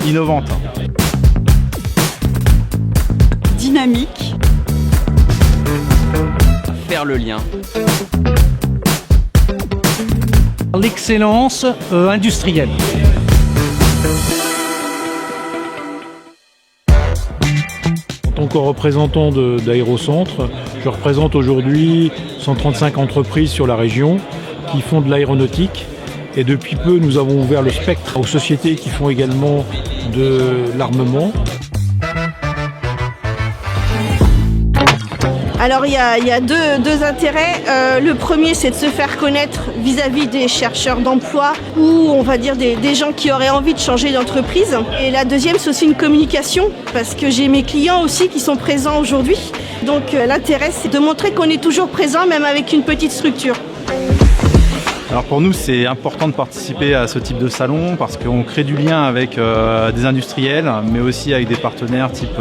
innovante. Dynamique. Faire le lien. L'excellence industrielle. En tant que représentant d'Aérocentre, je représente aujourd'hui 135 entreprises sur la région qui font de l'aéronautique. Et depuis peu, nous avons ouvert le spectre aux sociétés qui font également de l'armement. Alors il y a deux intérêts. Le premier, c'est de se faire connaître vis-à-vis des chercheurs d'emploi ou on va dire des gens qui auraient envie de changer d'entreprise. Et la deuxième, c'est aussi une communication parce que j'ai mes clients aussi qui sont présents aujourd'hui. Donc l'intérêt, c'est de montrer qu'on est toujours présent même avec une petite structure. Alors pour nous, c'est important de participer à ce type de salon parce qu'on crée du lien avec des industriels, mais aussi avec des partenaires type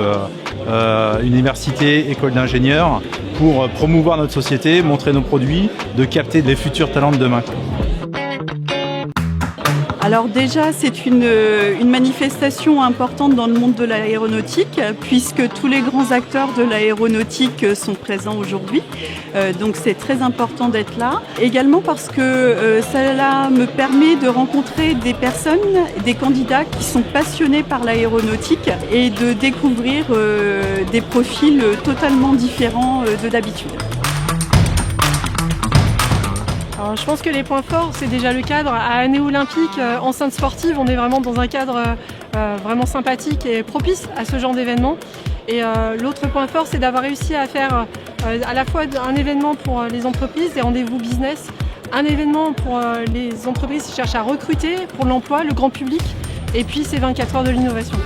université, école d'ingénieurs, pour promouvoir notre société, montrer nos produits, de capter les futurs talents de demain. Alors déjà, c'est une manifestation importante dans le monde de l'aéronautique puisque tous les grands acteurs de l'aéronautique sont présents aujourd'hui. Donc c'est très important d'être là. Également parce que cela me permet de rencontrer des personnes, des candidats qui sont passionnés par l'aéronautique et de découvrir des profils totalement différents de d'habitude. Alors, je pense que les points forts, c'est déjà le cadre. À Année Olympique, enceinte sportive, on est vraiment dans un cadre vraiment sympathique et propice à ce genre d'événement. Et l'autre point fort, c'est d'avoir réussi à faire à la fois un événement pour les entreprises, des rendez-vous business, un événement pour les entreprises qui cherchent à recruter, pour l'emploi, le grand public, et puis ces 24 heures de l'innovation.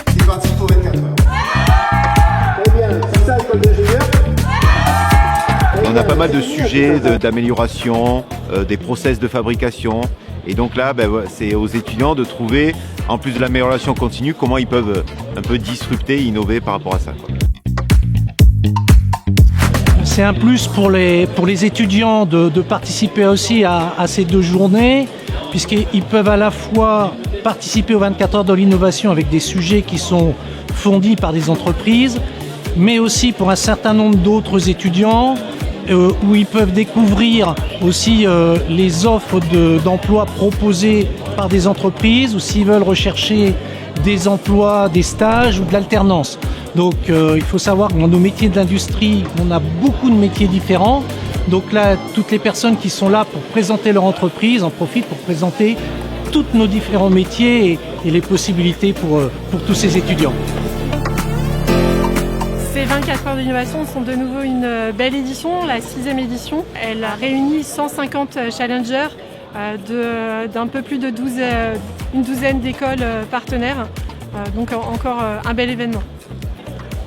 C'est parti pour 24 heures. Très bien, c'est ça l'école d'ingénieur. On a pas mal de sujets d'amélioration, des process de fabrication. Et donc là, c'est aux étudiants de trouver, en plus de l'amélioration continue, comment ils peuvent un peu disrupter, innover par rapport à ça, quoi. C'est un plus pour les étudiants de participer aussi à ces 2 journées, puisqu'ils peuvent à la fois participer aux 24 heures de l'innovation avec des sujets qui sont fournis par des entreprises, mais aussi pour un certain nombre d'autres étudiants, où ils peuvent découvrir aussi les offres d'emploi proposées par des entreprises ou s'ils veulent rechercher des emplois, des stages ou de l'alternance. Donc il faut savoir que dans nos métiers de l'industrie, on a beaucoup de métiers différents. Donc là, toutes les personnes qui sont là pour présenter leur entreprise en profitent pour présenter tous nos différents métiers et les possibilités pour tous ces étudiants. Ces 24 heures d'innovation sont de nouveau une belle édition, la 6e édition. Elle a réuni 150 challengers d'un peu plus de une douzaine d'écoles partenaires. Donc encore un bel événement.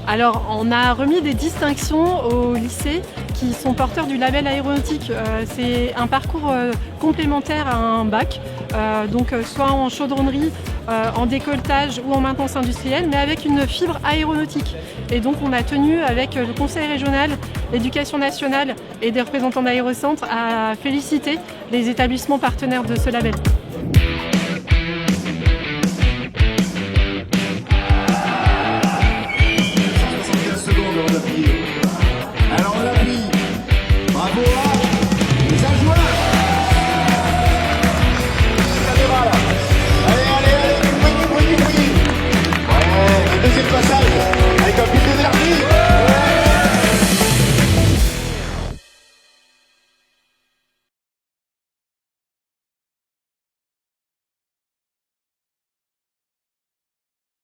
Alors on a remis des distinctions aux lycées qui sont porteurs du label aéronautique. C'est un parcours complémentaire à un bac, donc soit en chaudronnerie, en décolletage ou en maintenance industrielle, mais avec une fibre aéronautique. Et donc on a tenu avec le Conseil régional, l'Éducation nationale et des représentants d'Aérocentre à féliciter les établissements partenaires de ce label.